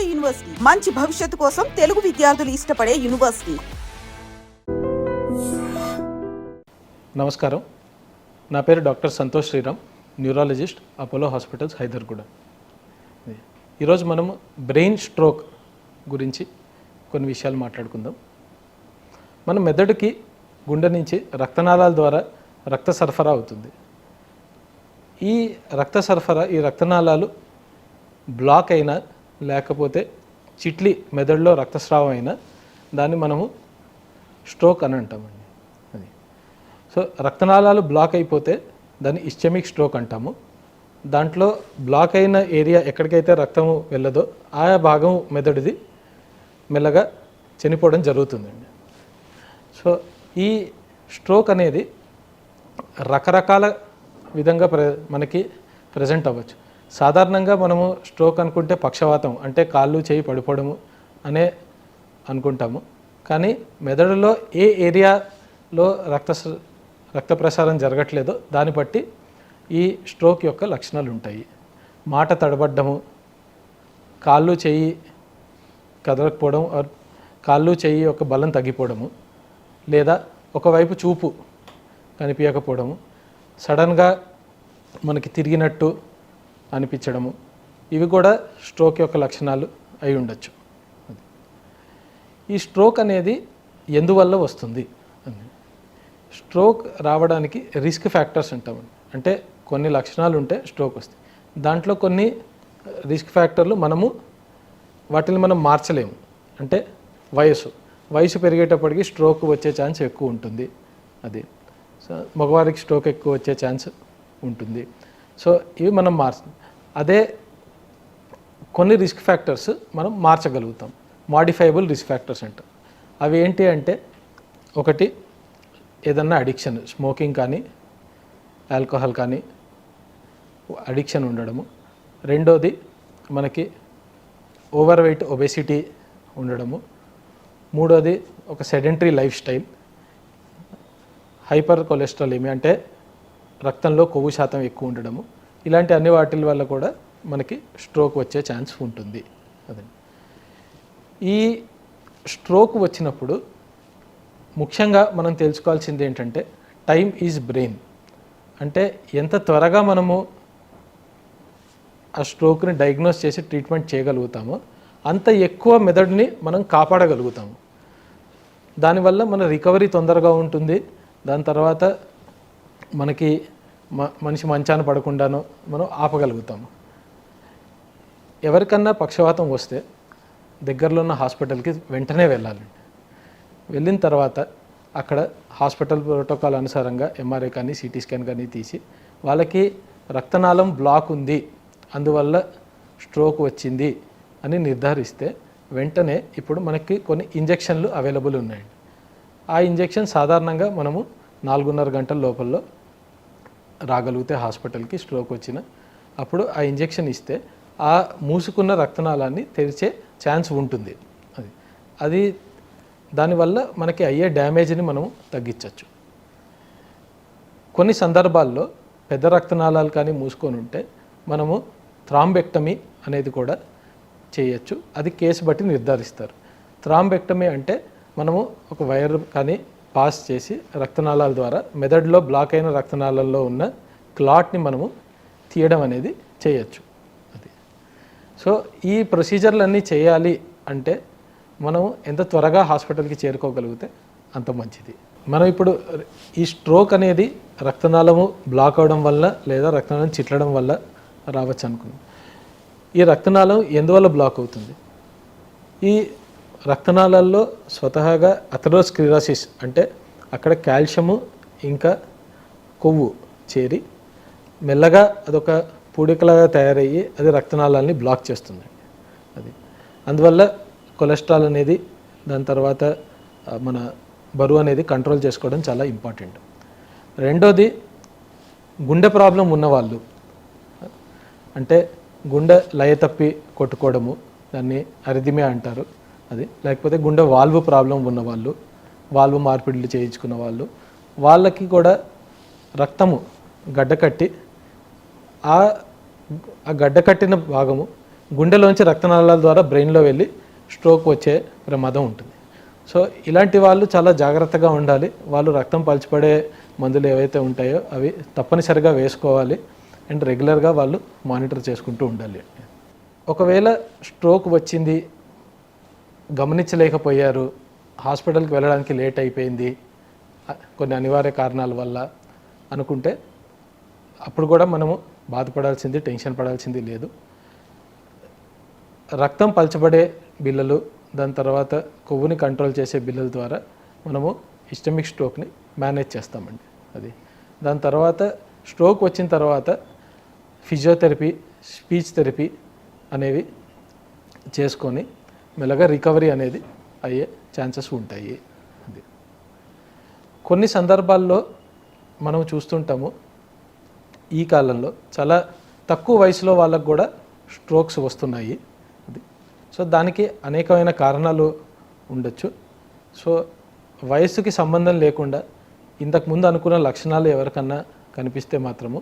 నాడు యూనివర్సిటీ మంచి భవిష్యత్తు కోసం తెలుగు విద్యార్థులు ఇష్టపడే యూనివర్సిటీ. నమస్కారం, నా పేరు doctor Santosh Sriram, neurologist, Apollo Hospitals, Hyderguda. ఈరోజు మనము బ్రెయిన్ స్ట్రోక్ గురించి కొన్ని విషయాలు మాట్లాడుకుందాం. మన మెదడుకి గుండె నుంచి రక్తనాళాల ద్వారా రక్త సరఫరా అవుతుంది. ఈ రక్తనాళాలు బ్లాక్ అయినా లేకపోతే చిట్లి మెదడులో రక్తస్రావం అయినా దాన్ని మనము స్ట్రోక్ అని అంటామండి. అది సో రక్తనాళాలు బ్లాక్ అయిపోతే దాన్ని ఇస్చెమిక్ స్ట్రోక్ అంటాము. దాంట్లో బ్లాక్ అయిన ఏరియా ఎక్కడికైతే రక్తము వెళ్ళదో ఆ భాగం మెదడుది మెల్లగా చనిపోవడం జరుగుతుందండి. సో ఈ స్ట్రోక్ అనేది రకరకాల విధంగా మనకి ప్రజెంట్ అవ్వచ్చు. సాధారణంగా మనము స్ట్రోక్ అనుకుంటే పక్షవాతం అంటే కాళ్ళు చేయి పడిపోవడము అనే అనుకుంటాము. కానీ మెదడులో ఏ ఏరియాలో రక్త ప్రసారం జరగట్లేదో దాన్ని బట్టి ఈ స్ట్రోక్ యొక్క లక్షణాలు ఉంటాయి. మాట తడబడ్డము, కాళ్ళు చేయి కదలకపోవడం, కాళ్ళు చేయి యొక్క బలం తగ్గిపోవడము, లేదా ఒకవైపు చూపు కనిపించకపోవడము, సడన్గా మనకి తిరిగినట్టు అనిపించడము, ఇవి కూడా స్ట్రోక్ యొక్క లక్షణాలు అయి ఉండొచ్చు. ఈ స్ట్రోక్ అనేది ఎందువల్ల వస్తుంది? స్ట్రోక్ రావడానికి రిస్క్ ఫ్యాక్టర్స్ అంటామండి. అంటే కొన్ని లక్షణాలు ఉంటే స్ట్రోక్ వస్తాయి. దాంట్లో కొన్ని రిస్క్ ఫ్యాక్టర్లు వాటిని మనం మార్చలేము. అంటే వయసు పెరిగేటప్పటికి స్ట్రోక్ వచ్చే ఛాన్స్ ఎక్కువ ఉంటుంది. అది సో మగవారికి స్ట్రోక్ ఎక్కువ వచ్చే ఛాన్స్ ఉంటుంది. సో ఇవి మనం అదే కొన్ని రిస్క్ ఫ్యాక్టర్స్ మనం మార్చగలుగుతాం. మాడిఫైబుల్ రిస్క్ ఫ్యాక్టర్స్ అంటాం. అవి ఏంటి అంటే, ఒకటి ఏదన్నా అడిక్షన్, స్మోకింగ్ కానీ ఆల్కహాల్ కానీ అడిక్షన్ ఉండడము. రెండోది మనకి ఓవర్ వెయిట్, ఒబెసిటీ ఉండడము. మూడోది ఒక సెడెంటరీ లైఫ్ స్టైల్, హైపర్ కొలెస్ట్రాలేమియా అంటే రక్తంలో కొవ్వు శాతం ఎక్కువ ఉండడము. ఇలాంటి అన్ని వాటి వల్ల కూడా మనకి స్ట్రోక్ వచ్చే ఛాన్స్ ఉంటుంది. అదే ఈ స్ట్రోక్ వచ్చినప్పుడు ముఖ్యంగా మనం తెలుసుకోవాల్సింది ఏంటంటే, టైం ఈజ్ బ్రెయిన్. అంటే ఎంత త్వరగా మనము ఆ స్ట్రోక్ని డయాగ్నోస్ చేసి ట్రీట్మెంట్ చేయగలుగుతామో అంత ఎక్కువ మెదడుని మనం కాపాడగలుగుతాము. దానివల్ల మన రికవరీ తొందరగా ఉంటుంది. దాని తర్వాత మనకి మనిషి మంచాన పడకుండానో మనం ఆపగలుగుతాము. ఎవరికన్నా పక్షవాతం వస్తే దగ్గరలో ఉన్న హాస్పిటల్కి వెంటనే వెళ్ళాలి. వెళ్ళిన తర్వాత అక్కడ హాస్పిటల్ ప్రోటోకాల్ అనుసారంగా ఎంఆర్ఐ కానీ సిటీ స్కాన్ కానీ తీసి వాళ్ళకి రక్తనాళం బ్లాక్ ఉంది, అందువల్ల స్ట్రోక్ వచ్చింది అని నిర్ధారిస్తే వెంటనే ఇప్పుడు మనకి కొన్ని ఇంజెక్షన్లు అవైలబుల్ ఉన్నాయండి. ఆ ఇంజెక్షన్ సాధారణంగా మనము 4.5 గంటల లోపల రాగలిగితే హాస్పిటల్కి స్ట్రోక్ వచ్చిన అప్పుడు ఆ ఇంజెక్షన్ ఇస్తే ఆ మూసుకున్న రక్తనాళాన్ని తెరిచే ఛాన్స్ ఉంటుంది. అది దానివల్ల మనకి అయ్యే డ్యామేజ్ని మనం తగ్గించవచ్చు. కొన్ని సందర్భాల్లో పెద్ద రక్తనాళాలు కానీ మూసుకొని ఉంటే మనము థ్రాంబెక్టమీ అనేది కూడా చేయొచ్చు. అది కేసు బట్టి నిర్ధారిస్తారు. థ్రాంబెక్టమీ అంటే మనము ఒక వైర్ కానీ పాస్ చేసి రక్తనాళాల ద్వారా మెదడులో బ్లాక్ అయిన రక్తనాళాల్లో ఉన్న క్లాట్ని మనము తీయడం అనేది చేయొచ్చు. అది సో ఈ ప్రొసీజర్లన్నీ చేయాలి అంటే మనం ఎంత త్వరగా హాస్పిటల్కి చేరుకోగలిగితే అంత మంచిది. మనం ఇప్పుడు ఈ స్ట్రోక్ అనేది రక్తనాళము బ్లాక్ అవడం వల్ల లేదా రక్తనాళం చిట్లడం వల్ల రావచ్చు అనుకున్నాం. ఈ రక్తనాళం ఎందువల్ల బ్లాక్ అవుతుంది? ఈ రక్తనాళాల్లో స్వతహాగా అథెరోస్క్లెరోసిస్ అంటే అక్కడ కాల్షియము ఇంకా కొవ్వు చేరి మెల్లగా అదొక పూడికలాగా తయారయ్యి అది రక్తనాళాలని బ్లాక్ చేస్తుంది. అది అందువల్ల కొలెస్ట్రాల్ అనేది, దాని తర్వాత మన బరువు అనేది కంట్రోల్ చేసుకోవడం చాలా ఇంపార్టెంట్. రెండోది గుండె ప్రాబ్లం ఉన్నవాళ్ళు, అంటే గుండె లయ తప్పి కొట్టుకోవడము, దాన్ని అరిథిమియా అంటారు. అది లేకపోతే గుండె వాల్వ్ ప్రాబ్లం ఉన్నవాళ్ళు, వాల్వ్ మార్పిడిలు చేయించుకున్న వాళ్ళకి కూడా రక్తము గడ్డకట్టి ఆ గడ్డకట్టిన భాగము గుండెలోంచి రక్తనాళాల ద్వారా బ్రెయిన్లో వెళ్ళి స్ట్రోక్ వచ్చే ప్రమాదం ఉంటుంది. సో ఇలాంటి వాళ్ళు చాలా జాగ్రత్తగా ఉండాలి. వాళ్ళు రక్తం పలచబడే మందులు ఏవైతే ఉంటాయో అవి తప్పనిసరిగా వేసుకోవాలి అండ్ రెగ్యులర్గా వాళ్ళు మానిటర్ చేసుకుంటూ ఉండాలి. ఒకవేళ స్ట్రోక్ వచ్చింది, గమనించలేకపోయారు, హాస్పిటల్కి వెళ్ళడానికి లేట్ అయిపోయింది కొన్ని అనివార్య కారణాల వల్ల అనుకుంటే అప్పుడు కూడా మనము బాధపడాల్సింది, టెన్షన్ పడాల్సింది లేదు. రక్తం పలచబడే బిళ్ళలు, దాని తర్వాత కొవ్వుని కంట్రోల్ చేసే బిళ్ళల ద్వారా మనము ఇస్టమిక్ స్ట్రోక్ని మేనేజ్ చేస్తామండి. అది దాని తర్వాత స్ట్రోక్ వచ్చిన తర్వాత ఫిజియోథెరపీ, స్పీచ్ థెరపీ అనేవి చేసుకొని మెల్లగా రికవరీ అనేది అయ్యే ఛాన్సెస్ ఉంటాయి. అది కొన్ని సందర్భాల్లో మనం చూస్తుంటాము ఈ కాలంలో చాలా తక్కువ వయసులో వాళ్ళకు కూడా స్ట్రోక్స్ వస్తున్నాయి. అది సో దానికి అనేకమైన కారణాలు ఉండొచ్చు. సో వయస్సుకి సంబంధం లేకుండా ఇంతకుముందు అనుకున్న లక్షణాలు ఎవరికన్నా కనిపిస్తే మాత్రము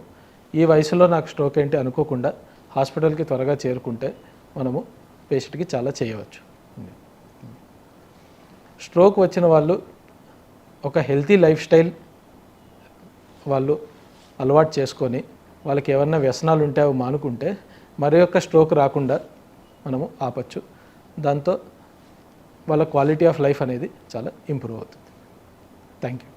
ఈ వయసులో నాకు స్ట్రోక్ ఏంటి అనుకోకుండా హాస్పిటల్కి త్వరగా చేరుకుంటే మనము పేషెంట్కి చాలా చేయవచ్చు. స్ట్రోక్ వచ్చిన వాళ్ళు ఒక హెల్తీ లైఫ్ స్టైల్ వాళ్ళు అలవాటు చేసుకొని వాళ్ళకి ఏమన్నా వ్యసనాలు ఉంటే అవి మానుకుంటే మరి యొక్క స్ట్రోక్ రాకుండా మనము ఆపచ్చు. దాంతో వాళ్ళ క్వాలిటీ ఆఫ్ లైఫ్ అనేది చాలా ఇంప్రూవ్ అవుతుంది. Thank you.